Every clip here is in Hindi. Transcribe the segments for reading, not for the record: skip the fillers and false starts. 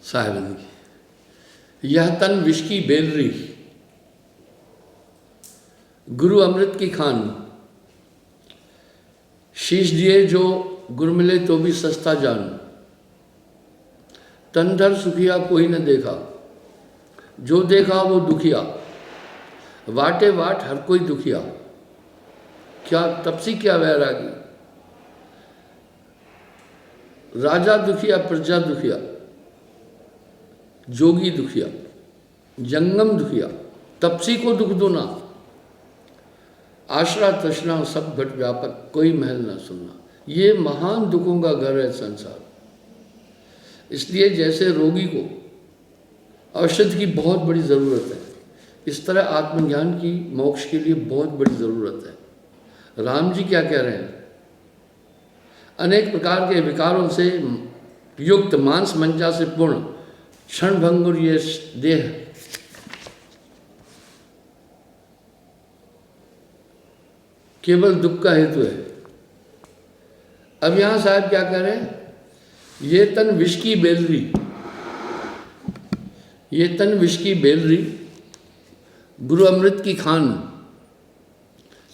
साहिबन की। यह तन विष की बेलरी, गुरु अमृत की खान। शीश दिए जो गुरु मिले तो भी सस्ता जान। तन धर सुखिया कोई न देखा, जो देखा वो दुखिया। वाटे वाट हर कोई दुखिया, क्या तपसी क्या वैरागी। राजा दुखिया प्रजा दुखिया, जोगी दुखिया, जंगम दुखिया। तपसी को दुख दो ना, आश्रा तृष्णा सब घट व्यापक, कोई महल ना सुनना। ये महान दुखों का घर है संसार। इसलिए जैसे रोगी को औषधि की बहुत बड़ी ज़रूरत है, इस तरह आत्मज्ञान की मोक्ष के लिए बहुत बड़ी ज़रूरत है। राम जी क्या कह रहे हैं? अनेक प्रकार के विकारों से युक्त मांस मंजा से पूर्ण क्षण भंगुर ये देह केवल दुख का हेतु है। अब यहां साहब क्या कह रहे हैं? ये तन विष की बेलरी, ये तन विष की बेलरी, गुरु अमृत की खान।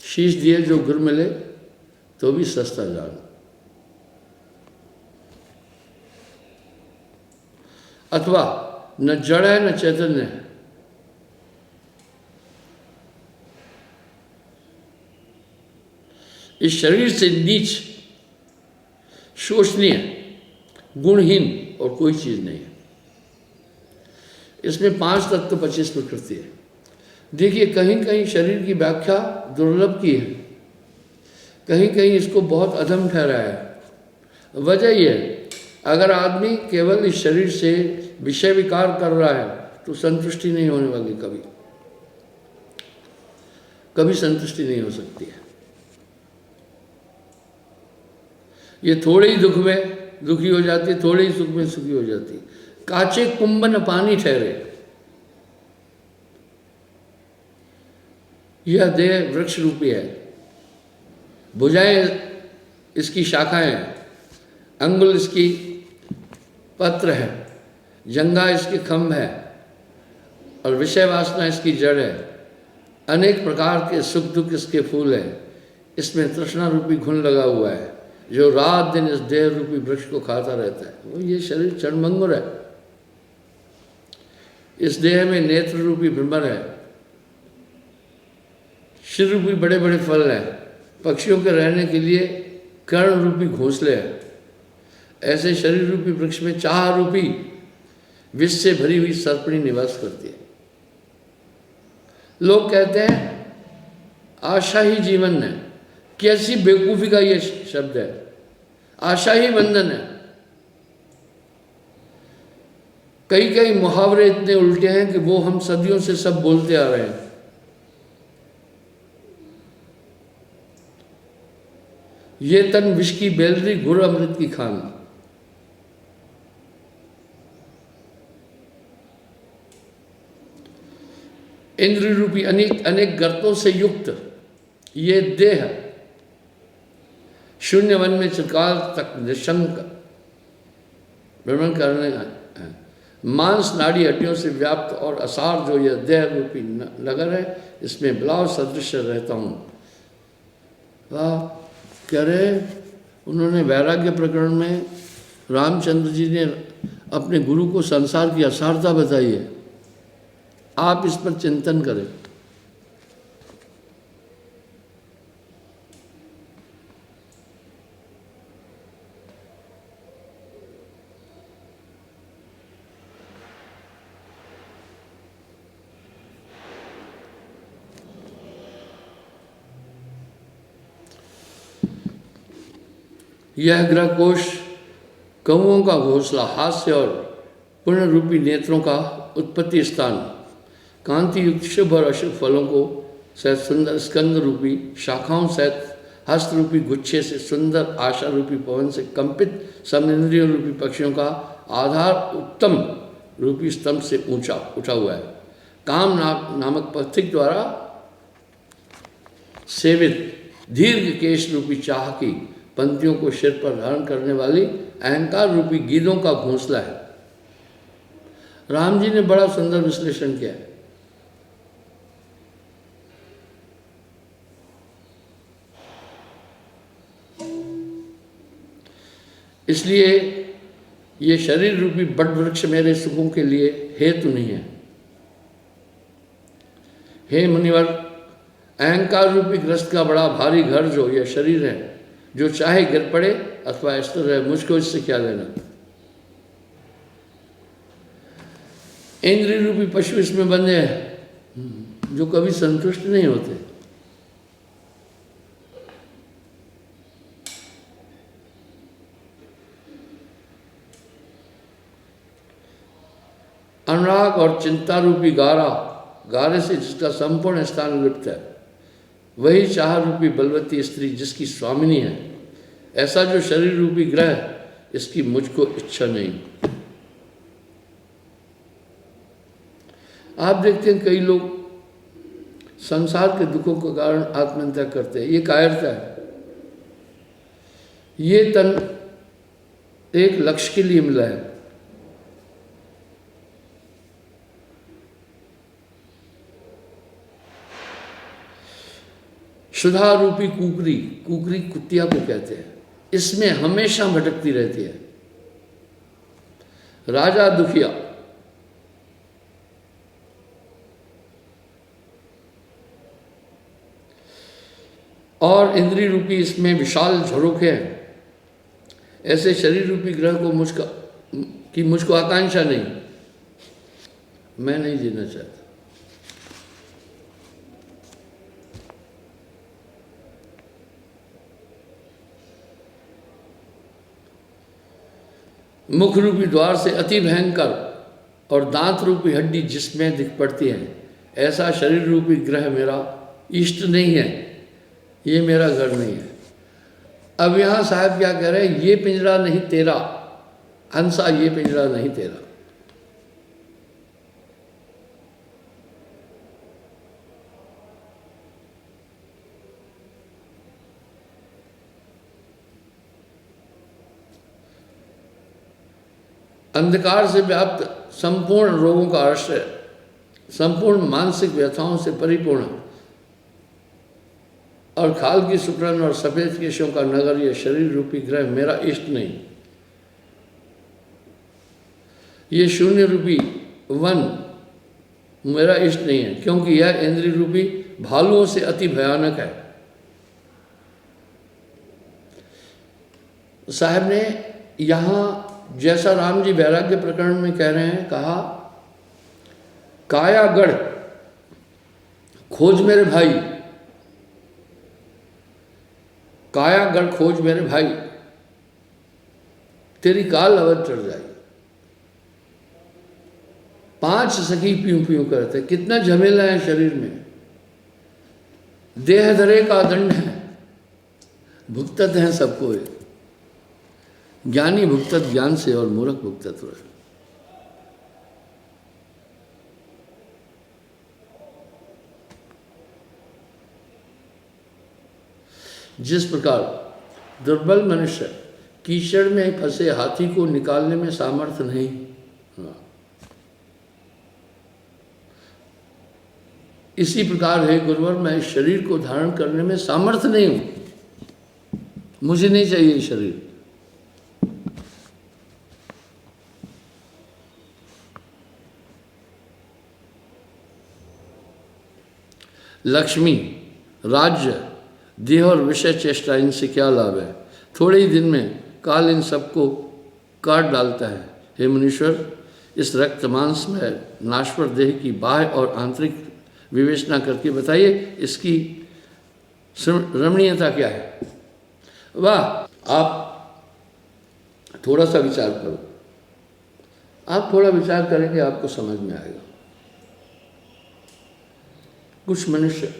शीश दिए जो गुरु मिले तो भी सस्ता जान। अथवा न जड़ है न चैतन्य है, इस शरीर से नीच, शोषणीय, गुणहीन और कोई चीज नहीं है। इसमें 5 तत्व 25 प्रकृति है। देखिए, कहीं कहीं शरीर की व्याख्या दुर्लभ की है, कहीं कहीं इसको बहुत अधम ठहराया है। वजह यह है, अगर आदमी केवल इस शरीर से विषय विकार कर रहा है तो संतुष्टि नहीं होने वाली, कभी संतुष्टि नहीं हो सकती है। ये थोड़े ही दुख में दुखी हो जाती है, थोड़े ही सुख में सुखी हो जाती है। काचे कुंभन पानी ठहरे, यह देह वृक्ष रूपी है। भुजाएं इसकी शाखाएं, अंगुल इसकी पत्र है, जंगा इसकी खम्भ है और विषय वासना इसकी जड़ है। अनेक प्रकार के सुख दुख इसके फूल हैं। इसमें तृष्णा रूपी घुन लगा हुआ है जो रात दिन इस देह रूपी वृक्ष को खाता रहता है। वो ये शरीर क्षणभंगुर है। इस देह में नेत्र रूपी भ्रमर है, शिर रूपी बड़े बड़े फल हैं, पक्षियों के रहने के लिए कर्ण रूपी घोंसले हैं। ऐसे शरीर रूपी वृक्ष में चाह रूपी विष से भरी हुई सर्पणी निवास करती है। लोग कहते हैं आशा ही जीवन है। कैसी बेवकूफी का ये शब्द है, आशा ही बंधन है। कई कई मुहावरे इतने उल्टे हैं कि वो हम सदियों से सब बोलते आ रहे हैं। ये तन विष की बेलरी, गुरु अमृत की खान। इंद्र रूपी अनेक अनेक गर्तों से युक्त ये देह शून्य वन में चिरकाल तक निशंक भ्रमण करने है। मांस नाड़ी हड्डियों से व्याप्त और असार जो यह देह रूपी नगर है, इसमें ब्लाव सदृश रहता हूँ। वाह, कह रहे उन्होंने वैराग्य प्रकरण में रामचंद्र जी ने अपने गुरु को संसार की असारता बताई है। आप इस पर चिंतन करें। यह ग्रह कोश कौओं का घोंसला, हास्य और पुण्य रूपी नेत्रों का उत्पत्ति स्थान, कांति युक्त शुभ और अशुभ फलों को सहित सुंदर स्कंद रूपी शाखाओं सहित हस्त रूपी गुच्छे से सुंदर आशा रूपी पवन से कंपित समइंद्रियों रूपी पक्षियों का आधार उत्तम रूपी स्तंभ से ऊंचा उठा हुआ है। काम नामक पथिक द्वारा सेवित दीर्घ केश रूपी चाह की पंक्तियों को सिर पर धारण करने वाली अहंकार रूपी गीदों का घोंसला है। राम जी ने बड़ा सुंदर विश्लेषण किया है। इसलिए ये शरीर रूपी बट वृक्ष मेरे सुखों के लिए हेतु नहीं है। हे मुनिवर, अहंकार रूपी ग्रस्त का बड़ा भारी घर जो यह शरीर है, जो चाहे गिर पड़े अथवा स्थिर रहे, मुझको इससे क्या लेना। इंद्रिय रूपी पशु इसमें बंधे हैं, जो कभी संतुष्ट नहीं होते। अनुराग और चिंता रूपी गारे से जिसका संपूर्ण स्थान लिप्त है, वही चाह रूपी बलवती स्त्री जिसकी स्वामिनी है। ऐसा जो शरीर रूपी ग्रह, इसकी मुझको इच्छा नहीं। आप देखते हैं कई लोग संसार के दुखों के कारण आत्महत्या करते हैं। ये कायरता है। ये तन एक लक्ष्य के लिए मिला है। शुद्धा रूपी कुकरी कुतिया को कहते हैं। इसमें हमेशा भटकती रहती है। राजा दुखिया, और इंद्रिय रूपी इसमें विशाल झरोखे हैं। ऐसे शरीर रूपी ग्रह को मुझको आकांक्षा नहीं, मैं नहीं जीना चाहता। मुख रूपी द्वार से अति भयंकर और दांत रूपी हड्डी जिसमें दिख पड़ती है, ऐसा शरीर रूपी ग्रह मेरा इष्ट नहीं है। ये मेरा घर नहीं है। अब यहाँ साहब क्या कह रहे हैं, ये पिंजरा नहीं तेरा, हंसा ये पिंजरा नहीं तेरा। अंधकार से व्याप्त संपूर्ण रोगों का आश्रय, संपूर्ण मानसिक व्यथाओं से परिपूर्ण और खाल की सुकड़न और सफेद केशों का नगर, यह शरीर रूपी ग्रह मेरा इष्ट नहीं। ये शून्य रूपी वन मेरा इष्ट नहीं है, क्योंकि यह इंद्रिय रूपी भालुओं से अति भयानक है। साहब ने यहाँ जैसा राम जी वैराग्य प्रकरण में कह रहे हैं, कहा कायागढ़ खोज मेरे भाई, कायागढ़ खोज मेरे भाई, तेरी काल अवध चढ़ जाएगी। 5 सखी प्यूं प्यूं करते, कितना झमेला है शरीर में। देह धरे का दंड है, भुगतत हैं सबको। ज्ञानी भुगतत ज्ञान से और मूर्ख भुगतत रहे। जिस प्रकार दुर्बल मनुष्य कीचड़ में फंसे हाथी को निकालने में सामर्थ्य नहीं, इसी प्रकार है गुरुवर, मैं इस शरीर को धारण करने में सामर्थ्य नहीं हूं। मुझे नहीं चाहिए ये शरीर। लक्ष्मी, राज्य, देह और विषय चेष्टा, इनसे क्या लाभ है। थोड़े ही दिन में काल इन सबको काट डालता है। हे मुनीश्वर, इस रक्त मांस में नाश्वर देह की बाह्य और आंतरिक विवेचना करके बताइए, इसकी रमणीयता क्या है। वाह, आप थोड़ा सा विचार करो। आप थोड़ा विचार करेंगे, आपको समझ में आएगा। कुछ मनुष्य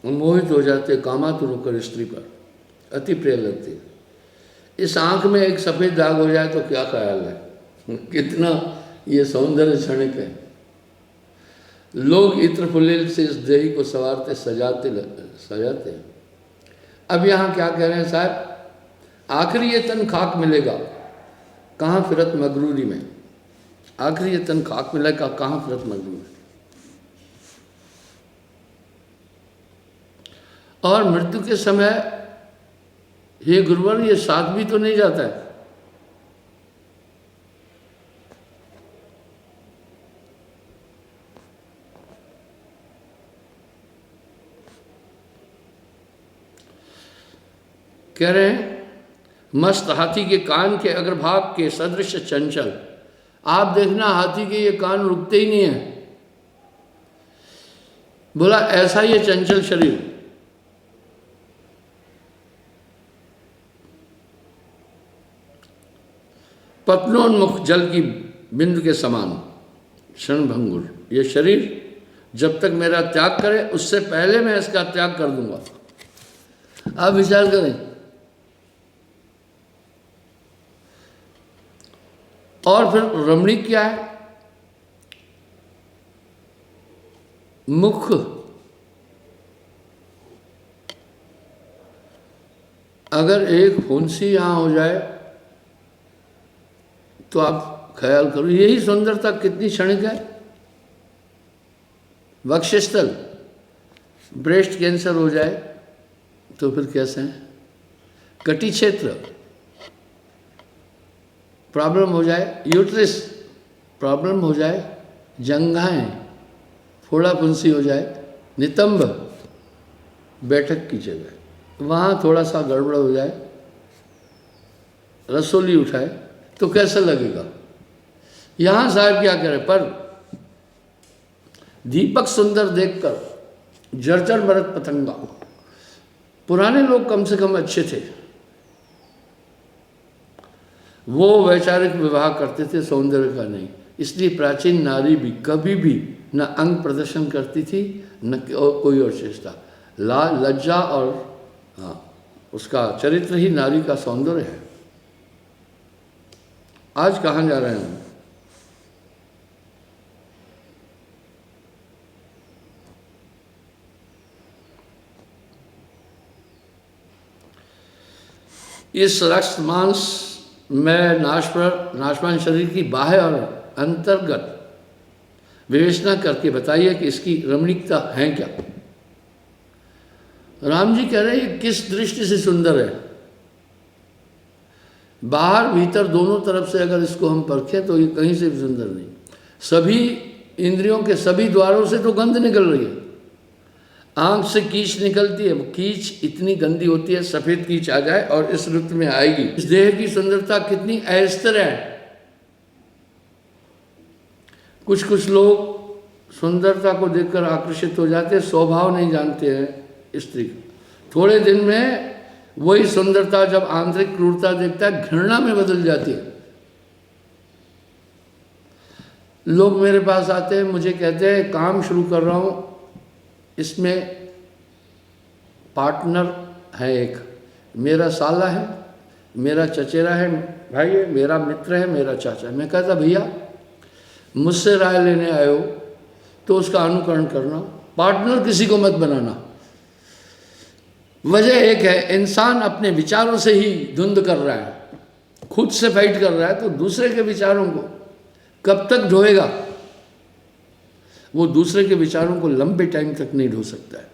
मोहित हो जाते, कामातुर होकर स्त्री पर अति प्रिय लगती है। इस आंख में एक सफ़ेद दाग हो जाए तो क्या ख्याल है, कितना ये सौंदर्य क्षणिक है। लोग इत्र फुलिल से इस देही को सवारते सजाते हैं। अब यहाँ क्या कह रहे हैं साहब, आखिरी ये तन खाक मिलेगा, कहाँ फिरत मगरूरी में। आखिरी ये तन खाक मिला का कहाँ फिरत मजबूर है। और मृत्यु के समय हे गुरुवर ये साथ भी तो नहीं जाता है। कह रहे हैं मस्त हाथी के कान के अग्रभाग के सदृश चंचल। आप देखना हाथी के ये कान रुकते ही नहीं है। बोला ऐसा ये चंचल शरीर। पत्नोन्मुख जल की बिंदु के समान क्षणभंगुर ये शरीर जब तक मेरा त्याग करे उससे पहले मैं इसका त्याग कर दूंगा। आप विचार करें। और फिर रमणीक क्या है? मुख अगर एक फुंसी यहां हो जाए तो आप ख्याल करो यही सुंदरता कितनी क्षणिक है। वक्षस्थल ब्रेस्ट कैंसर हो जाए तो फिर कैसे है? कटी क्षेत्र प्रॉब्लम हो जाए, यूट्रस प्रॉब्लम हो जाए, जंघाएं फोड़ा फुंसी हो जाए, नितंब बैठक की जगह वहाँ थोड़ा सा गड़बड़ हो जाए, रसोली उठाए तो कैसा लगेगा? यहाँ साहब क्या करें? पर दीपक सुंदर देखकर जर्जर भरत पतंगा। पुराने लोग कम से कम अच्छे थे, वो वैचारिक विवाह करते थे, सौंदर्य का नहीं। इसलिए प्राचीन नारी भी कभी भी न अंग प्रदर्शन करती थी न कोई और चेष्टा। लज्जा और उसका चरित्र ही नारी का सौंदर्य है। आज कहाँ जा रहे हैं? इस रक्त मांस में नाशवान शरीर की बाह्य और अंतर्गत विवेचना करके बताइए कि इसकी रमणीकता है क्या। राम जी कह रहे हैं किस दृष्टि से सुंदर है। बाहर भीतर दोनों तरफ से अगर इसको हम परखें तो ये कहीं से भी सुंदर नहीं। सभी इंद्रियों के सभी द्वारों से तो गंध निकल रही है। आंख से कीच निकलती है, वो कीच इतनी गंदी होती है, सफेद कीच आ जाए और इस ऋतु में आएगी। इस देह की सुंदरता कितनी अस्थिर है। कुछ कुछ लोग सुंदरता को देखकर आकर्षित हो जाते हैं, स्वभाव नहीं जानते हैं स्त्री का। थोड़े दिन में वही सुंदरता जब आंतरिक क्रूरता देखता है घृणा में बदल जाती है। लोग मेरे पास आते हैं, मुझे कहते हैं काम शुरू कर रहा हूँ, इसमें पार्टनर है, एक मेरा साला है, मेरा चचेरा है, भाई है, मेरा मित्र है, मेरा चाचा है। मैं कहता भैया मुझसे राय लेने आए हो तो उसका अनुकरण करना, पार्टनर किसी को मत बनाना। वजह एक है, इंसान अपने विचारों से ही धुंध कर रहा है, खुद से फाइट कर रहा है, तो दूसरे के विचारों को कब तक ढोएगा? वो दूसरे के विचारों को लंबे टाइम तक नहीं ढो सकता है।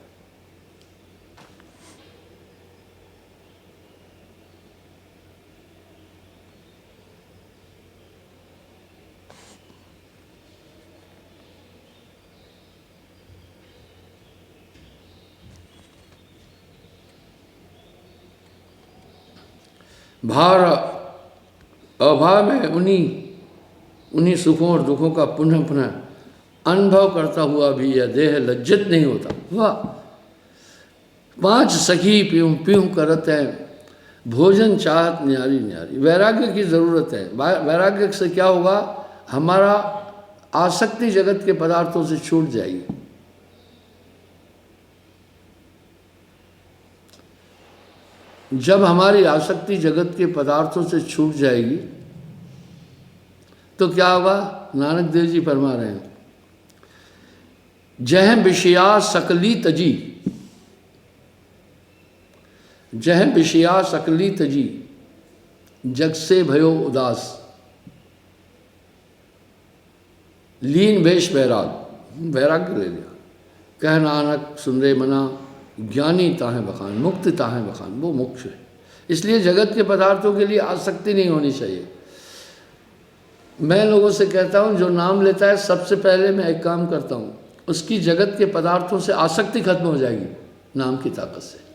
भार अभाव में उन्हीं सुखों और दुखों का पुनः पुनः अनुभव करता हुआ भी यह देह लज्जित नहीं होता। वाह! 5 सखी पीऊँ पीऊँ करत है, भोजन चाहत न्यारी न्यारी। वैराग्य की ज़रूरत है। वैराग्य से क्या होगा? हमारा आसक्ति जगत के पदार्थों से छूट जाएगी। जब हमारी आसक्ति जगत के पदार्थों से छूट जाएगी तो क्या होगा? नानक देव जी फरमा रहे हैं, जह विषया सकली तजी, जह विषया सकली तजी, जग से भयो उदास। लीन वेश वैराग, वैराग्य ले लिया। कह नानक सुनरे मना, ज्ञानी ताहें बखान, मुक्त ताहें बखान, वो मोक्ष है। इसलिए जगत के पदार्थों के लिए आसक्ति नहीं होनी चाहिए। मैं लोगों से कहता हूँ जो नाम लेता है, सबसे पहले मैं एक काम करता हूँ, उसकी जगत के पदार्थों से आसक्ति खत्म हो जाएगी नाम की ताकत से।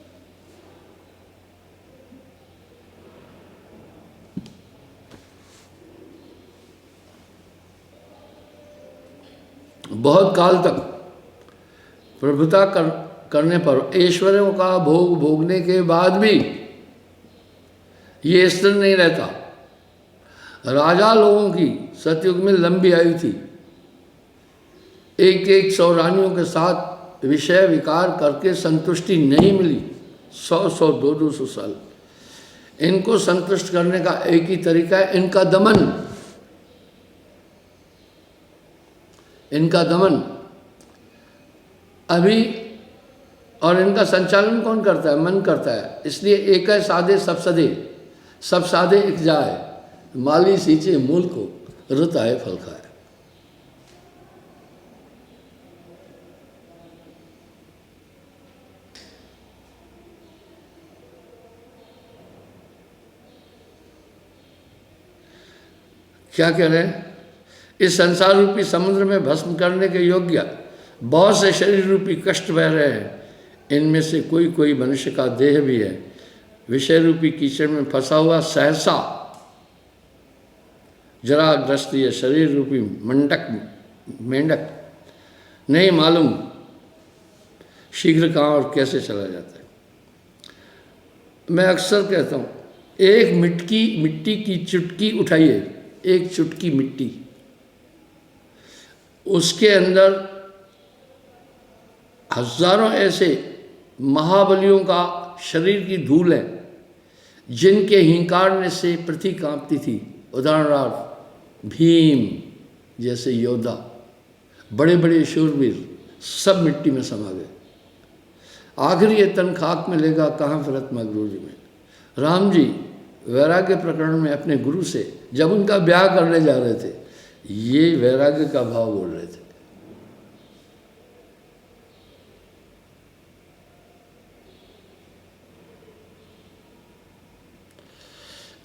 बहुत काल तक प्रभुता करने पर, ऐश्वर्यों का भोग भोगने के बाद भी ये स्थिर नहीं रहता। राजा लोगों की सतयुग में लंबी आयु थी, एक एक 100 रानियों के साथ विषय विकार करके संतुष्टि नहीं मिली, 100 200 साल। इनको संतुष्ट करने का एक ही तरीका है, इनका दमन। इनका दमन अभी, और इनका संचालन कौन करता है? मन करता है। इसलिए एक है साधे सब सदे, सब साधे एक जाए, माली सींचे मूल को, रुत आए फल खाए। क्या कह रहे हैं? इस संसार रूपी समुद्र में भस्म करने के योग्य बहुत से शरीर रूपी कष्ट बह रहे हैं। इनमें से कोई कोई मनुष्य का देह भी है, विषय रूपी कीचड़ में फंसा हुआ सहसा जरा ग्रस्त ये शरीर रूपी मेंढक नहीं मालूम शीघ्र कहाँ और कैसे चला जाता है। मैं अक्सर कहता हूँ, एक मिट्टी की चुटकी उठाइए, एक चुटकी मिट्टी, उसके अंदर हजारों ऐसे महाबलियों का शरीर की धूल है, जिनके हिंकारने से पृथ्वी कांपती थी। उदाहरणार्थ भीम जैसे योद्धा, बड़े बड़े शूरवीर, सब मिट्टी में समा गए। आखिर ये तन खाक में लेगा, कहाँ फिरत मगरूर में। राम जी वैराग्य प्रकरण में अपने गुरु से जब उनका ब्याह करने जा रहे थे, ये वैराग्य का भाव बोल रहे थे।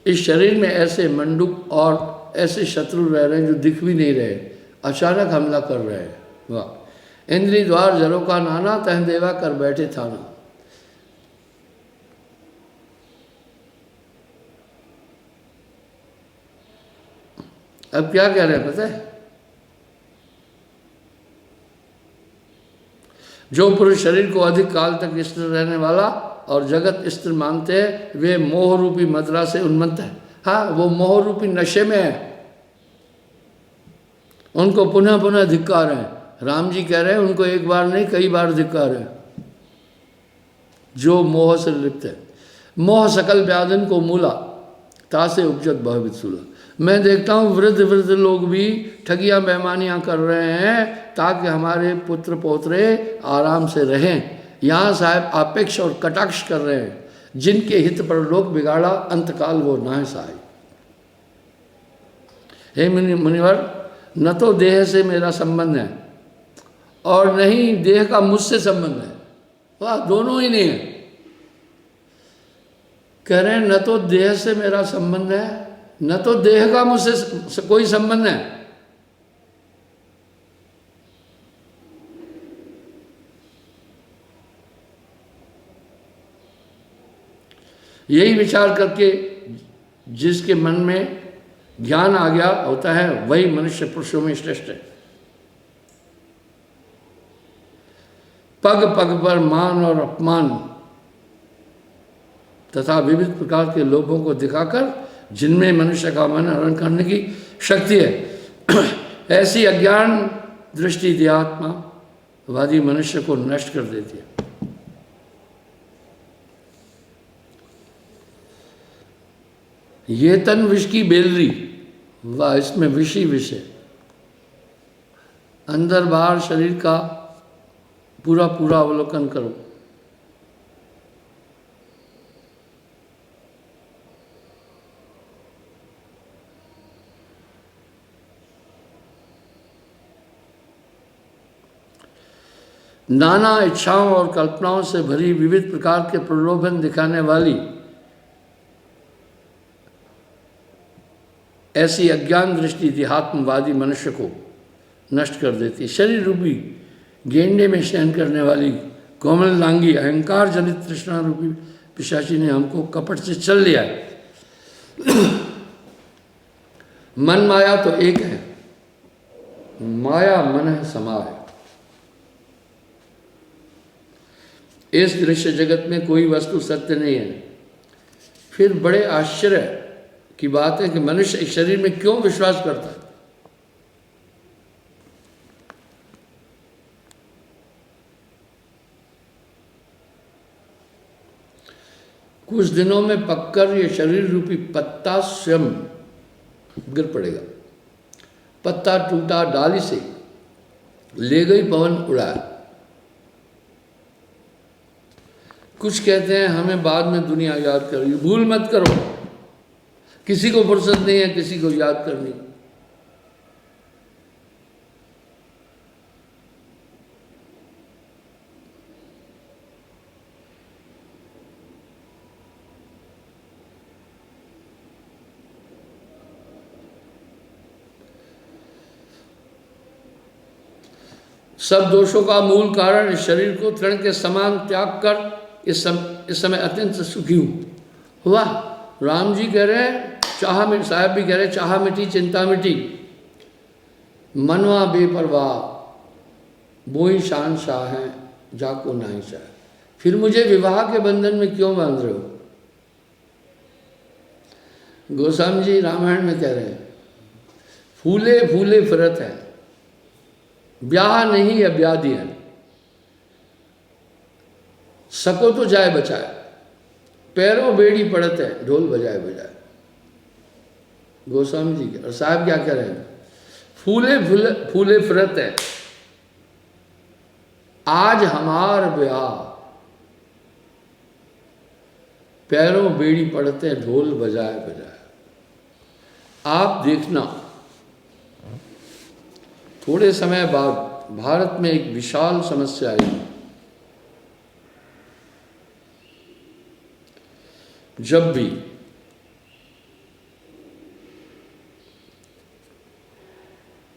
इस शरीर में ऐसे मंडूक और ऐसे शत्रु रह रहे हैं जो दिख भी नहीं रहे, अचानक हमला कर रहे हैं। वाह! इंद्री द्वार जरों का नाना, तह देवा कर बैठे थाना। अब क्या कह रहे हैं पता है? जो पुरुष शरीर को अधिक काल तक स्थिर रहने वाला और जगत स्थिर मानते हैं, वे मोह रूपी मदरा से उन्मत्त है। हाँ, वो मोह रूपी नशे में है, उनको पुनः पुनः धिक्कार है। राम जी कह रहे हैं उनको एक बार नहीं कई बार धिक्कार है, जो मोह से लिप्त है। मोह सकल व्याधन को मूला, तासे उपजत बहुविध सूला। मैं देखता हूँ वृद्ध लोग भी ठगियाँ बेईमानियाँ कर रहे हैं ताकि हमारे पुत्र पोतरे आराम से रहें। यहाँ साहब अपेक्ष और कटाक्ष कर रहे हैं, जिनके हित पर लोग बिगाड़ा, अंतकाल वो नाह सहाय। हे मुनिवर, न तो देह से मेरा संबंध है और न ही देह का मुझसे संबंध है। वाह, दोनों ही नहीं है। कह रहे हैं न तो देह से मेरा संबंध है, न तो देह का मुझसे कोई संबंध है। यही विचार करके जिसके मन में ज्ञान आ गया होता है, वही मनुष्य पुरुषों में श्रेष्ठ है। पग पग पर मान और अपमान तथा विविध प्रकार के लोभों को दिखाकर जिनमें मनुष्य का मन हरण करने की शक्ति है, ऐसी अज्ञान दृष्टि देहात्मावादी मनुष्य को नष्ट कर देती है। ये तन विष की बेलरी, वाह, इसमें विष ही विष है। अंदर बाहर शरीर का पूरा पूरा अवलोकन करो। नाना इच्छाओं और कल्पनाओं से भरी विविध प्रकार के प्रलोभन दिखाने वाली ऐसी अज्ञान दृष्टि देहात्मवादी मनुष्य को नष्ट कर देती है। शरीर रूपी गेंडे में शयन करने वाली कोमल लांगी अहंकार जनित तृष्णा रूपी पिशाची ने हमको कपट से चल लिया है। मन माया तो एक है, माया मन है समाय। इस दृश्य जगत में कोई वस्तु सत्य नहीं है। फिर बड़े आश्चर्य की बात है कि मनुष्य इस शरीर में क्यों विश्वास करता है। कुछ दिनों में पककर ये शरीर रूपी पत्ता स्वयं गिर पड़ेगा। पत्ता टूटा डाली से, ले गई पवन उड़ाया। कुछ कहते हैं हमें बाद में दुनिया याद करेगी। भूल मत करो, किसी को फुर्सत नहीं है किसी को याद करनी। सब दोषों का मूल कारण इस शरीर को तृण के समान त्याग कर इस समय अत्यंत सुखी हूं। वाह, राम जी कह रहे हैं चाह मिट, साहब भी कह रहे चाह मिटी चिंता मिटी, मनवा बेपरवाह, बोई शान शाह है जाको नहीं चाह। फिर मुझे विवाह के बंधन में क्यों बांध रहे हो। गोस्वामी जी रामायण में कह रहे हैं फूले फूले फिरत है, ब्याह नहीं है ब्यादी है, सको तो जाए बचाए, पैरों बेड़ी पड़त है ढोल बजाए बजाए। गोस्वामी जी के और साहब क्या कह रहे हैं फूले फूले फूले फिरत है, आज हमार ब्याह, पैरों बेड़ी पड़ते हैं ढोल बजाए बजाए। आप देखना थोड़े समय बाद भारत में एक विशाल समस्या आई। जब भी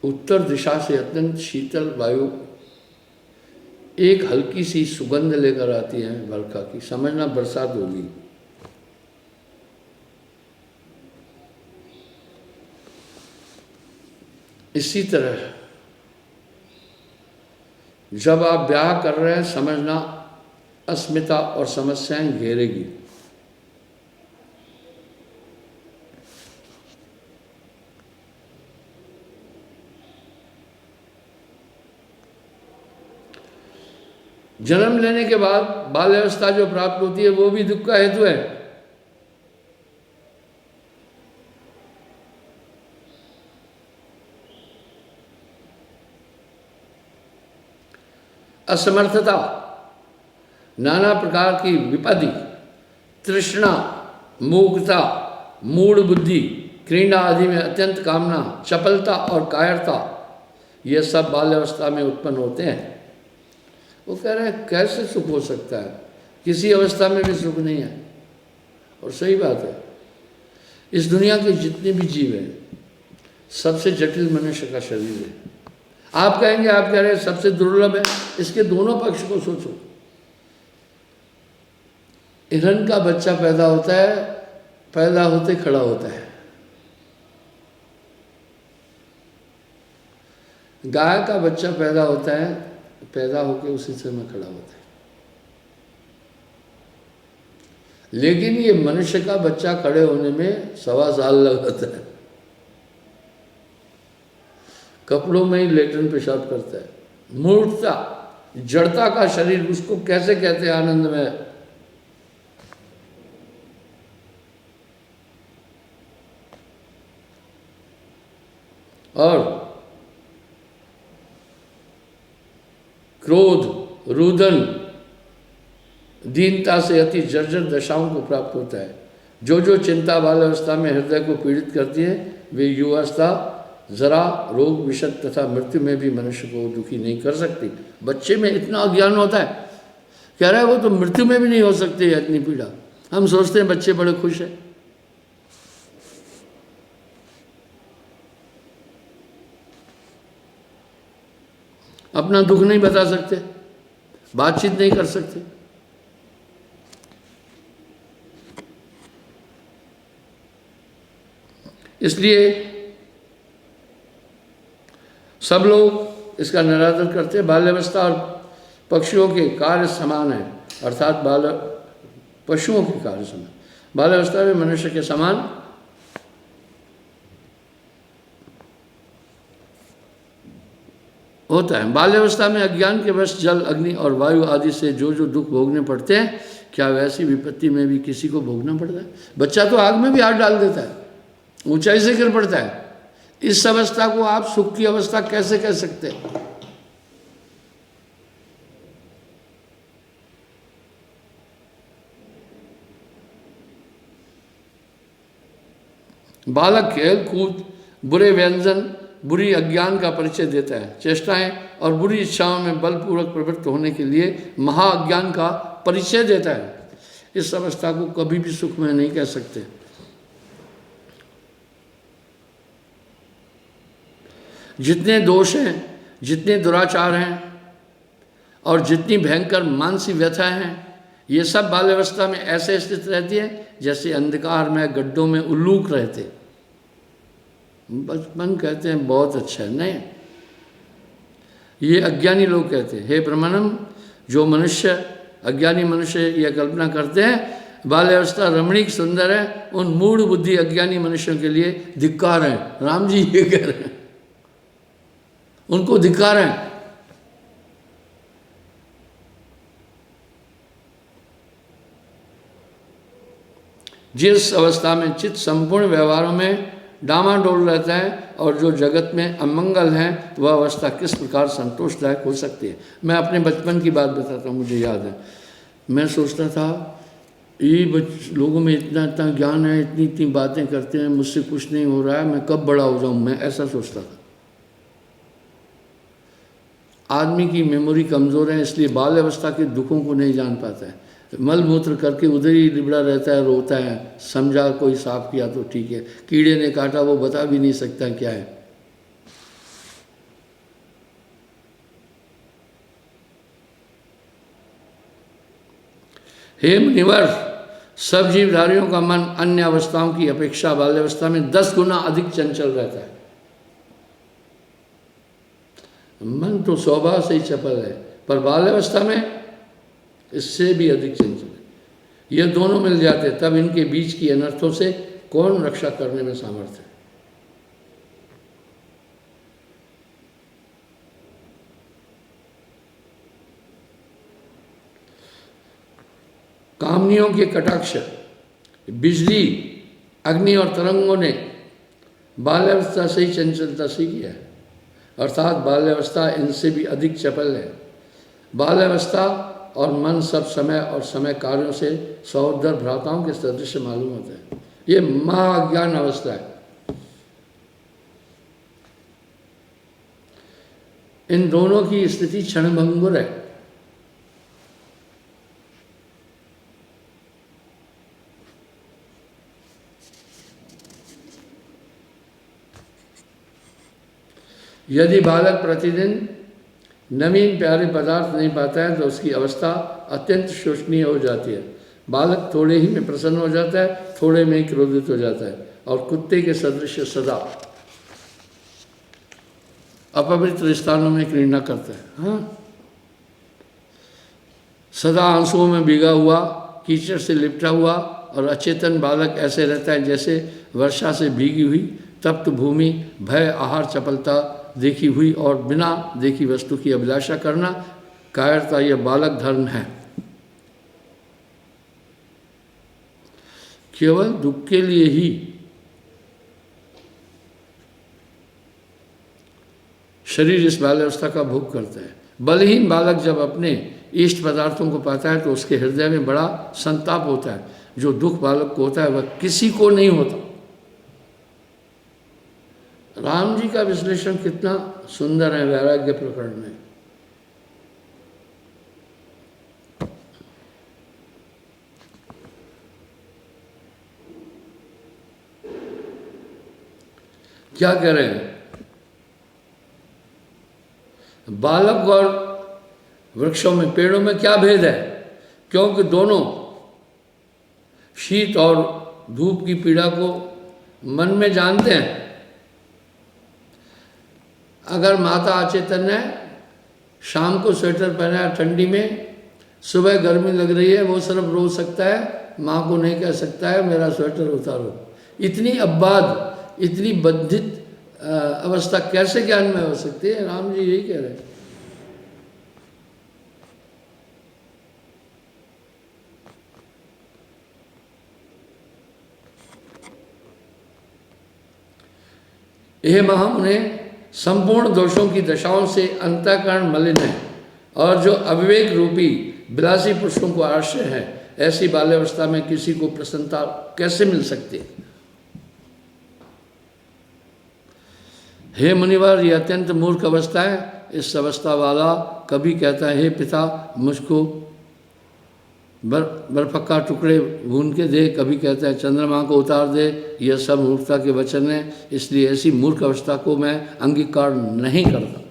उत्तर दिशा से अत्यंत शीतल वायु एक हल्की सी सुगंध लेकर आती है बरखा की, समझना बरसात होगी। इसी तरह जब आप ब्याह कर रहे हैं समझना अस्मिता और समस्याएं घेरेगी। जन्म लेने के बाद बाल्यावस्था जो प्राप्त होती है वो भी दुख का हेतु है। असमर्थता, नाना प्रकार की विपत्ति, तृष्णा, मूर्खता, मूढ़ बुद्धि, क्रीड़ा आदि में अत्यंत कामना, चपलता और कायरता, ये सब बाल्यावस्था में उत्पन्न होते हैं। वो कह रहे हैं कैसे सुख हो सकता है, किसी अवस्था में भी सुख नहीं है। और सही बात है, इस दुनिया के जितने भी जीव हैं सबसे जटिल मनुष्य का शरीर है। आप कहेंगे, आप कह रहे हैं सबसे दुर्लभ है, इसके दोनों पक्ष को सोचो। हिरण का बच्चा पैदा होता है, पैदा होते खड़ा होता है। गाय का बच्चा पैदा होता है, पैदा होकर उसी समय खड़ा होता है। लेकिन ये मनुष्य का बच्चा खड़े होने में 1.25 साल लग जाता है। कपड़ों में ही लेटन पेशाब करता है। मूर्खता, जड़ता का शरीर, उसको कैसे कहते हैं आनंद में। और क्रोध, रुदन, दीनता से अति जर्जर दशाओं को प्राप्त होता है। जो जो चिंता बाल्यावस्था में हृदय को पीड़ित करती है वे युवावस्था जरा रोग विषद तथा मृत्यु में भी मनुष्य को दुखी नहीं कर सकती। बच्चे में इतना अज्ञान होता है, कह रहा है वो तो मृत्यु में भी नहीं हो सकती है इतनी पीड़ा। हम सोचते हैं बच्चे बड़े खुश हैं। अपना दुख नहीं बता सकते, बातचीत नहीं कर सकते। इसलिए सब लोग इसका निरादर करते हैं। बाल्यावस्था और पक्षियों के कार्य समान है, अर्थात पशुओं के कार्य समान। बाल्यावस्था में मनुष्य के समान होता है। बाल्यावस्था में अज्ञान के वश जल, अग्नि और वायु आदि से जो जो दुख भोगने पड़ते हैं, क्या वैसी विपत्ति में भी किसी को भोगना पड़ता है? बच्चा तो आग में भी हाथ डाल देता है, ऊंचाई से गिर पड़ता है। इस अवस्था को आप सुख की अवस्था कैसे कह सकते हैं? बालक खेल कूद, बुरे व्यंजन, बुरी अज्ञान का परिचय देता है। चेष्टाएं और बुरी इच्छाओं में बलपूर्वक प्रवृत्त होने के लिए महाअज्ञान का परिचय देता है। इस अवस्था को कभी भी सुखमय नहीं कह सकते। जितने दोष हैं, जितने दुराचार हैं और जितनी भयंकर मानसिक व्यथा हैं, ये सब बाल्यावस्था में ऐसे स्थित रहती है जैसे अंधकार में गड्ढों में उल्लूक रहते। बचपन कहते हैं बहुत अच्छा है, नहीं, ये अज्ञानी लोग कहते हैं। हे ब्रह्मणम, जो मनुष्य, अज्ञानी मनुष्य यह कल्पना करते हैं बाल्यावस्था रमणीक सुंदर है, उन मूढ़ बुद्धि अज्ञानी मनुष्यों के लिए धिक्कार है। राम जी ये कह रहे हैं, उनको धिक्कार है। जिस अवस्था में चित्त संपूर्ण व्यवहारों में डामाडोल रहता है और जो जगत में अमंगल है, वह अवस्था किस प्रकार संतोषदायक हो सकती है? मैं अपने बचपन की बात बताता हूँ। मुझे याद है, मैं सोचता था ये लोगों में इतना इतना ज्ञान है, इतनी इतनी बातें करते हैं, मुझसे कुछ नहीं हो रहा है, मैं कब बड़ा हो जाऊँ, मैं ऐसा सोचता था। आदमी की मेमोरी कमज़ोर है, इसलिए बाल अवस्था के दुखों को नहीं जान पाता है। मल मूत्र करके उधर ही लिबड़ा रहता है, रोता है। समझा कोई साफ किया तो ठीक है, कीड़े ने काटा वो बता भी नहीं सकता क्या है। हे मुनिवर, सब जीवधारियों का मन अन्य अवस्थाओं की अपेक्षा बाल्यावस्था में 10 गुना अधिक चंचल रहता है। मन तो स्वभाव से ही चपल है, पर बाल्यावस्था में इससे भी अधिक चंचल है। ये दोनों मिल जाते, तब इनके बीच की अनर्थों से कौन रक्षा करने में सामर्थ्य है? कामनियों के कटाक्ष, बिजली, अग्नि और तरंगों ने बाल्यावस्था से ही चंचलता सीखी है, अर्थात बाल्यावस्था इनसे भी अधिक चपल है। बाल्यावस्था और मन सब समय और समय कार्यों से सहोदर भ्राताओं के सदृश मालूम होते हैं। ये महाअज्ञान अवस्था है। इन दोनों की स्थिति क्षणभंगुर है। यदि बालक प्रतिदिन नवीन प्यारे पदार्थ नहीं पाता है तो उसकी अवस्था अत्यंत शोचनीय हो जाती है। बालक थोड़े ही में प्रसन्न हो जाता है, थोड़े में ही क्रोधित हो जाता है और कुत्ते के सदृश सदा अपवित्र स्थानों में क्रीड़ा करता है। हाँ, सदा आंसुओं में भीगा हुआ, कीचड़ से लिपटा हुआ और अचेतन बालक ऐसे रहता है जैसे वर्षा से भीगी हुई तप्त भूमि। भय, आहार, चपलता, देखी हुई और बिना देखी वस्तु की अभिलाषा करना, कायरता, यह बालक धर्म है। केवल दुख के लिए ही शरीर इस बाल्यावस्था का भोग करता है। बलहीन बालक जब अपने इष्ट पदार्थों को पाता है तो उसके हृदय में बड़ा संताप होता है। जो दुख बालक को होता है वह किसी को नहीं होता। राम जी का विश्लेषण कितना सुंदर है वैराग्य प्रकरण में। क्या कह रहे हैं? बालक और वृक्षों में, पेड़ों में क्या भेद है? क्योंकि दोनों शीत और धूप की पीड़ा को मन में जानते हैं। अगर माता अचेतन है, शाम को स्वेटर पहना है ठंडी में, सुबह गर्मी लग रही है, वो सिर्फ रो सकता है, माँ को नहीं कह सकता है मेरा स्वेटर उतारो। इतनी अबाध, इतनी बंधित अवस्था कैसे ज्ञान में हो सकती है? राम जी यही कह रहे हैं। यह महामुने, संपूर्ण दोषों की दशाओं से अंतःकरण मलिन है और जो अविवेक रूपी विलासी पुरुषों को आश्रय है, ऐसी बाल्यावस्था में किसी को प्रसन्नता कैसे मिल सकती है? हे मुनिवर, यह अत्यंत मूर्ख अवस्था है। इस अवस्था वाला कभी कहता है, हे पिता मुझको बर्फक्का टुकड़े भून के दे, कभी कहता है चंद्रमा को उतार दे। यह सब मूर्खता के वचन है, इसलिए ऐसी मूर्ख अवस्था को मैं अंगीकार नहीं करता।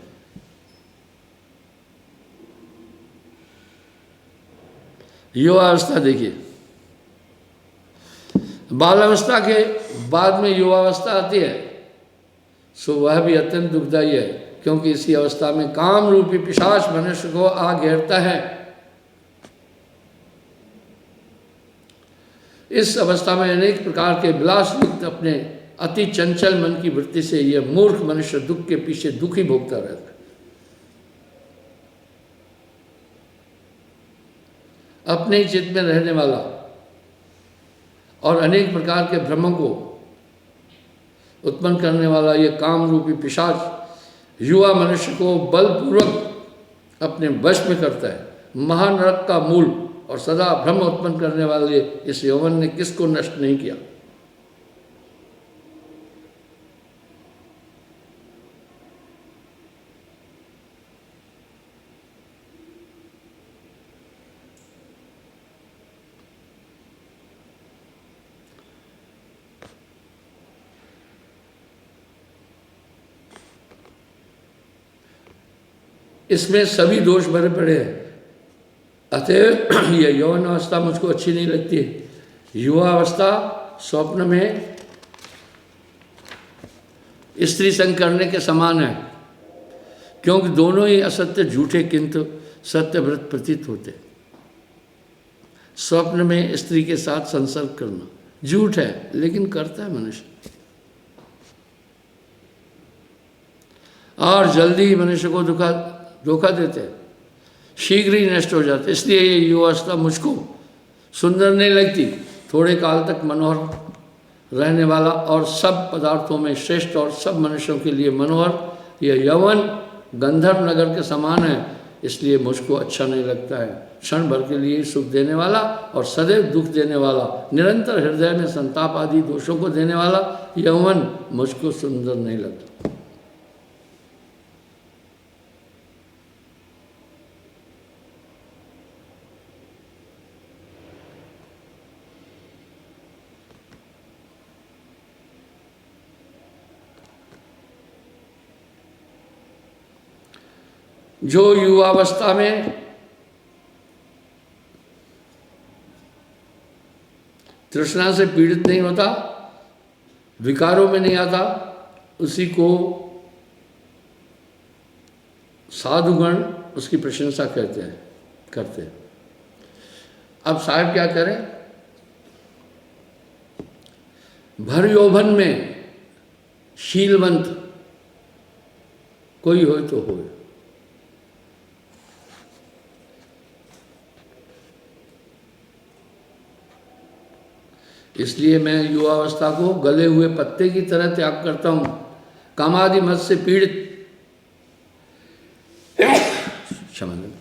युवावस्था देखिए, बालावस्था के बाद में युवावस्था आती है, सो वह भी अत्यंत दुखदायी है, क्योंकि इसी अवस्था में काम रूपी पिशाच मनुष्य को आ घेरता है। इस अवस्था में अनेक प्रकार के विलास युक्त अपने अति चंचल मन की वृत्ति से यह मूर्ख मनुष्य दुख के पीछे दुखी भोगता रहता है। अपने ही चित्त में रहने वाला और अनेक प्रकार के भ्रमों को उत्पन्न करने वाला यह काम रूपी पिशाच युवा मनुष्य को बलपूर्वक अपने वश में करता है। महानरक का मूल और सदा भ्रम उत्पन्न करने वाले इस यौवन ने किसको नष्ट नहीं किया? इसमें सभी दोष भरे पड़े हैं। अतः यह यौवन अवस्था मुझको अच्छी नहीं लगती है। युवा अवस्था स्वप्न में स्त्री संग करने के समान है, क्योंकि दोनों ही असत्य झूठे किंतु सत्यव्रत प्रतीत होते। स्वप्न में स्त्री के साथ संसर्ग करना झूठ है, लेकिन करता है मनुष्य, और जल्दी ही मनुष्य को धोखा देते हैं, शीघ्र ही नष्ट हो जाते। इसलिए ये युवावस्था मुझको सुंदर नहीं लगती। थोड़े काल तक मनोहर रहने वाला और सब पदार्थों में श्रेष्ठ और सब मनुष्यों के लिए मनोहर यह यौवन गंधर्व नगर के समान है, इसलिए मुझको अच्छा नहीं लगता है। क्षण भर के लिए सुख देने वाला और सदैव दुख देने वाला, निरंतर हृदय में संताप आदि दोषों को देने वाला यौवन मुझको सुंदर नहीं लगता। जो युवावस्था में तृष्णा से पीड़ित नहीं होता, विकारों में नहीं आता, उसी को साधुगण उसकी प्रशंसा करते हैं। अब साहब क्या करें? भर यौवन में शीलवंत कोई हो तो हो। इसलिए मैं युवावस्था को गले हुए पत्ते की तरह त्याग करता हूं। कामादि मत से पीड़ित क्षमा करें,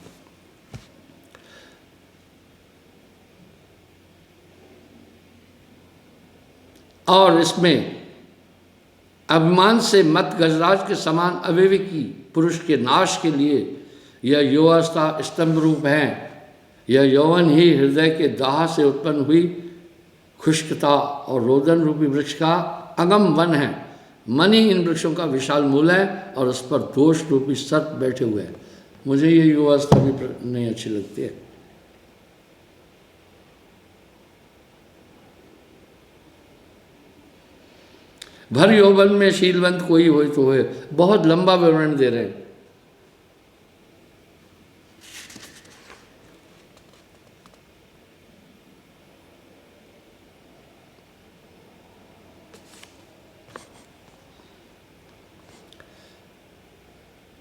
और इसमें अभिमान से मत गजराज के समान अविवेकी पुरुष के नाश के लिए यह युवावस्था स्तंभ रूप है। यह यौवन ही हृदय के दाह से उत्पन्न हुई खुश्कता और रोदन रूपी वृक्ष का अगम वन है। मन ही इन वृक्षों का विशाल मूल है और उस पर दोष रूपी सर्प बैठे हुए हैं। मुझे ये युवावस्था भी नहीं अच्छी लगती है। भर यौवन में शीलवंत कोई हो तो है। बहुत लंबा विवरण दे रहे हैं।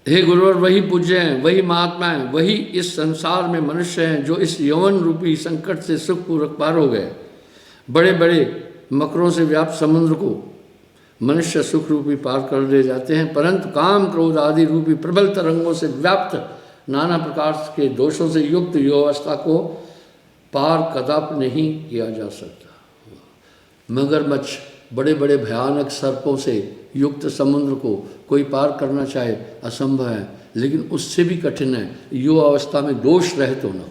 हे गुरुवर, वही पूज्य हैं, वही महात्मा हैं, वही इस संसार में मनुष्य हैं जो इस यौवन रूपी संकट से सुखपूर्वक पार हो गए। बड़े बड़े मकरों से व्याप्त समुद्र को मनुष्य सुख रूपी पार कर ले जाते हैं, परंतु काम क्रोध आदि रूपी प्रबल तरंगों से व्याप्त नाना प्रकार के दोषों से युक्त युवावस्था को पार कदापि नहीं किया जा सकता। मगरमच्छ, बड़े बड़े भयानक सर्पों से युक्त समुद्र को कोई पार करना चाहे असंभव है, लेकिन उससे भी कठिन है युवावस्था में दोष रहित होना।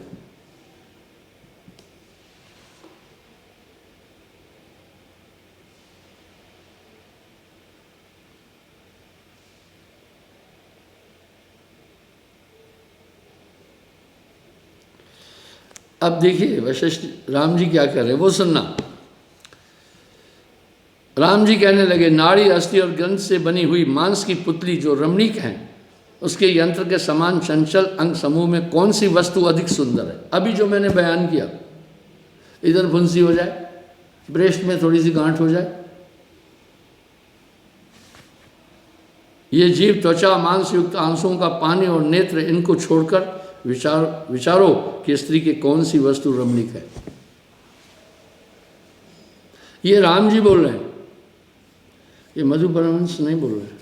अब देखिए वशिष्ठ राम जी क्या कर रहे हैं, वो सुनना। राम जी कहने लगे, नाड़ी अस्थि और ग्रंथ से बनी हुई मांस की पुतली जो रमणीक है, उसके यंत्र के समान चंचल अंग समूह में कौन सी वस्तु अधिक सुंदर है। अभी जो मैंने बयान किया, इधर फुंसी हो जाए, ब्रेस्ट में थोड़ी सी गांठ हो जाए, ये जीव त्वचा मांस युक्त आंसुओं का पानी और नेत्र, इनको छोड़कर विचारो कि स्त्री की कौन सी वस्तु रमणीक है। ये राम जी बोल रहे हैं, ये मधु परमहंस नहीं बोल रहे हैं।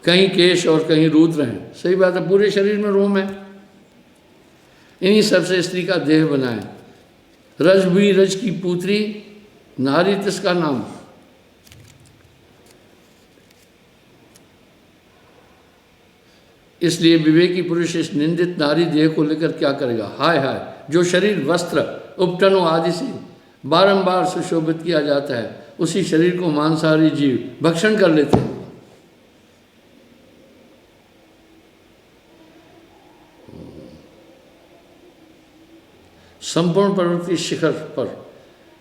कहीं केश और कहीं रुद्र हैं, सही बात है, पूरे शरीर में रोम है। इन्हीं सबसे स्त्री का देह बना है। रज हुई रज की पुत्री नारी, तिसका नाम। इसलिए विवेकी पुरुष इस निंदित नारी देह को लेकर क्या करेगा। हाय हाय, जो शरीर वस्त्र उपटनों आदि से बारंबार सुशोभित किया जाता है, उसी शरीर को मांसाहारी जीव भक्षण कर लेते हैं। संपूर्ण पर्वतीय शिखर पर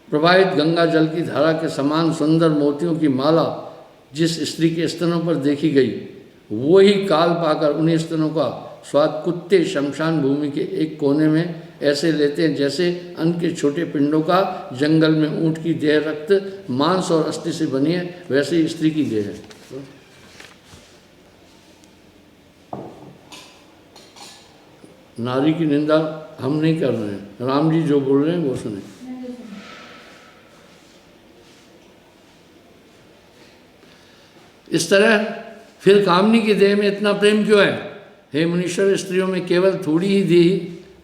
प्रवाहित गंगा जल की धारा के समान सुंदर मोतियों की माला जिस स्त्री के स्तनों पर देखी गई, वो ही काल पाकर उन्हीं स्तनों का स्वाद कुत्ते शमशान भूमि के एक कोने में ऐसे लेते हैं जैसे अन्न के छोटे पिंडों का जंगल में ऊंट की देह रक्त मांस और अस्थि से बनी है, वैसे ही स्त्री की देह है। नारी की निंदा हम नहीं कर रहे हैं, राम जी जो बोल रहे हैं वो सुने। इस तरह फिर कामनी की देह में इतना प्रेम क्यों है। हे मुनीश्वर, स्त्रियों में केवल थोड़ी ही देह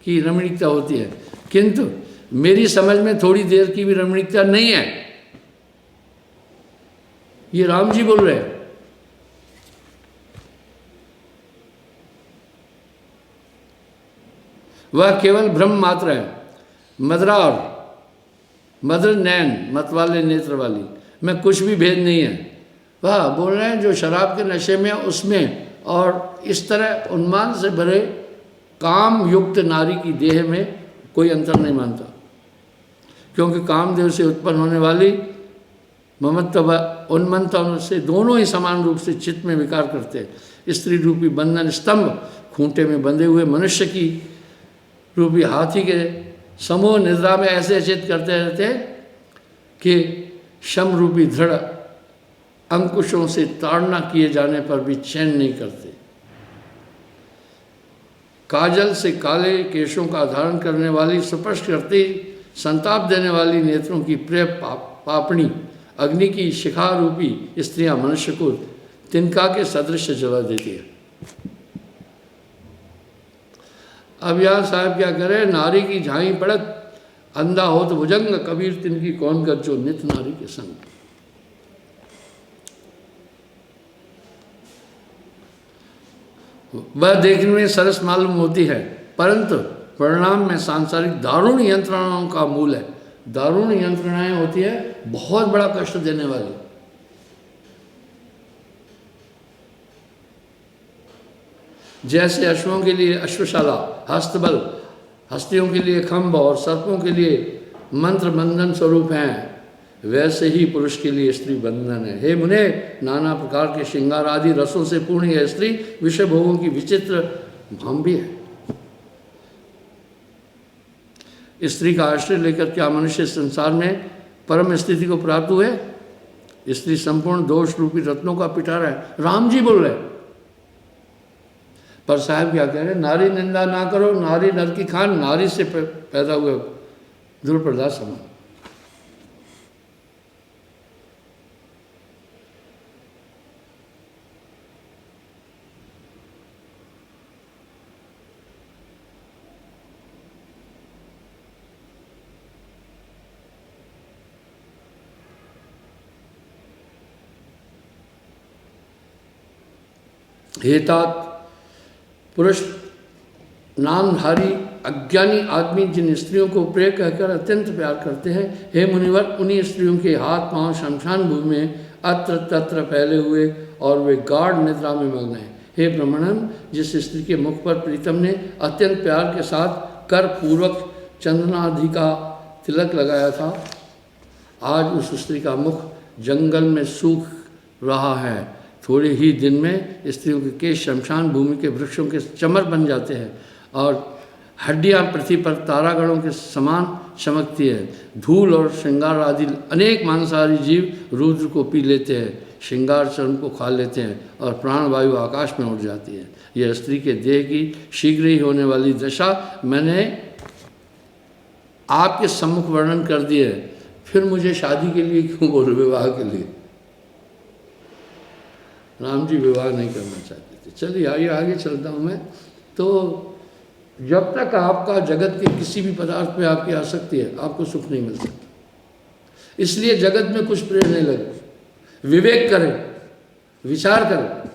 की रमणीकता होती है, किंतु मेरी समझ में थोड़ी देर की भी रमणीकता नहीं है। ये राम जी बोल रहे हैं। वह केवल भ्रम मात्र है। मदरा और मदर नैन, मत वाले नेत्र वाली, में कुछ भी भेद नहीं है। वह बोल रहे हैं जो शराब के नशे में उसमें, और इस तरह उन्माद से भरे काम युक्त नारी की देह में कोई अंतर नहीं मानता, क्योंकि कामदेव से उत्पन्न होने वाली ममत्व व उन्मत्ता से दोनों ही समान रूप से चित्त में विकार करते हैं। स्त्री रूपी बंधन स्तंभ खूंटे में बंधे हुए मनुष्य की रूपी हाथी के समूह निद्रा में ऐसे अचेत करते रहते हैं कि शम रूपी दृढ़ अंकुशों से ताड़ना किए जाने पर भी चैन नहीं करते। काजल से काले केशों का धारण करने वाली, स्पर्श करते संताप देने वाली नेत्रों की प्रिय पापणी अग्नि की शिखा रूपी स्त्रियां मनुष्य को तिनका के सदृश जला देती है। अब यहाँ साहब क्या करें, नारी की झाई पड़त अंधा हो तो भुजंग, कबीर तिनकी कौन कर जो नित नारी के संग। वह देखने में सरस मालूम होती है, परंतु परिणाम में सांसारिक दारुण यंत्रणाओं का मूल है। दारुण यंत्रणाएं होती है, बहुत बड़ा कष्ट देने वाली। जैसे अश्वों के लिए अश्वशाला, हस्तबल, हस्तियों के लिए खंभ और सर्पों के लिए मंत्र बंधन स्वरूप हैं, वैसे ही पुरुष के लिए स्त्री बंधन है। हे मुने, नाना प्रकार के श्रृंगार आदि रसों से पूर्ण यह स्त्री विषय भोगों की विचित्र भांभी है। स्त्री का आश्रय लेकर क्या मनुष्य संसार में परम स्थिति को प्राप्त हुए? स्त्री संपूर्ण दोष रूपी रत्नों का पिटारा है। राम जी बोल रहे, पर साहब क्या कह रहे? नारी निंदा ना करो, नारी नर की खान, नारी से पैदा हुए दुर्प्रदा समान। हेतात पुरुष नामधारी अज्ञानी आदमी जिन स्त्रियों को प्रिय कहकर अत्यंत प्यार करते हैं, हे मुनिवर, उन्हीं स्त्रियों के हाथ पांव शमशान भूमि में अत्र तत्र फैले हुए और वे गाढ़ निद्रा में मग्न हैं। हे ब्रह्मणन, जिस स्त्री के मुख पर प्रीतम ने अत्यंत प्यार के साथ कर पूर्वक चंदनादि का तिलक लगाया था, आज उस स्त्री का मुख जंगल में सूख रहा है। थोड़े ही दिन में स्त्रियों के केश शमशान भूमि के वृक्षों के चमर बन जाते हैं और हड्डियां पृथ्वी पर तारागणों के समान चमकती है। धूल और श्रृंगार आदि अनेक मांसाहारी जीव रुद्र को पी लेते हैं, श्रृंगार चर्म को खा लेते हैं और प्राणवायु आकाश में उड़ जाती है। यह स्त्री के देह की शीघ्र ही होने वाली दशा मैंने आपके सम्मुख वर्णन कर दी है। फिर मुझे शादी के लिए क्यों बोल, विवाह के लिए? राम जी विवाह नहीं करना चाहते थे। चलिए आइए आगे चलता हूँ मैं। तो जब तक आपका जगत के किसी भी पदार्थ पे आपकी आसक्ति है, आपको सुख नहीं मिल सकता। इसलिए जगत में कुछ प्रिय नहीं लगे। विवेक करें, विचार करें।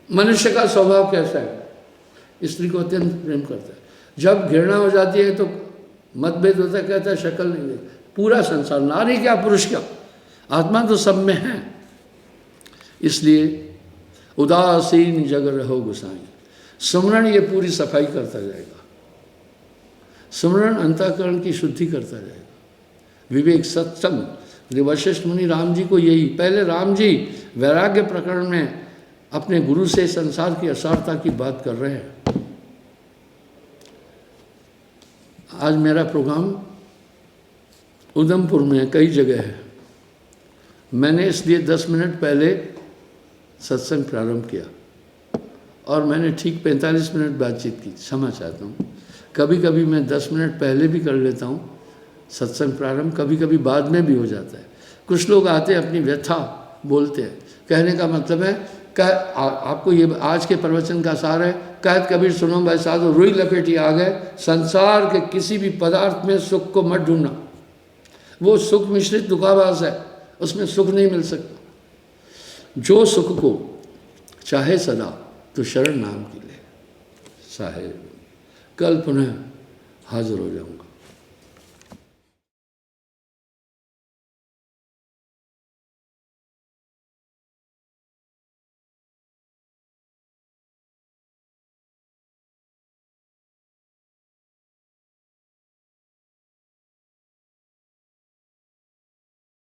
मनुष्य का स्वभाव कैसा है? स्त्री को अत्यंत प्रेम करता है। जब घृणा हो जाती है तो मतभेद होता है, कहता है शक्ल नहीं दे। पूरा संसार, नारी क्या पुरुष क्या, आत्मा तो सब में है। इसलिए उदासीन जग रहो गुसाई। सुमरण ये पूरी सफाई करता जाएगा। सुमरण अंतःकरण की शुद्धि करता जाएगा। विवेक, सत्संग। वशिष्ठ मुनि राम जी को यही, पहले राम जी वैराग्य प्रकरण में अपने गुरु से संसार की असारता की बात कर रहे हैं। आज मेरा प्रोग्राम उधमपुर में कई जगह है। मैंने इसलिए 10 मिनट पहले सत्संग प्रारंभ किया और मैंने ठीक 45 मिनट बातचीत की। क्षमा चाहता हूँ। कभी कभी मैं 10 मिनट पहले भी कर लेता हूँ सत्संग प्रारंभ, कभी कभी बाद में भी हो जाता है। कुछ लोग आते हैं अपनी व्यथा बोलते हैं। कहने का मतलब है आपको ये आज के प्रवचन का सार है, कहत कबीर सुनो भाई साधु रुई लपेटी आ गए। संसार के किसी भी पदार्थ में सुख को मत ढूंढना। वो सुख मिश्रित दुखाभास है, उसमें सुख नहीं मिल सकता। जो सुख को चाहे सदा तो शरण नाम की ले। साहेब, कल पुनः हाजिर हो जाऊंगा।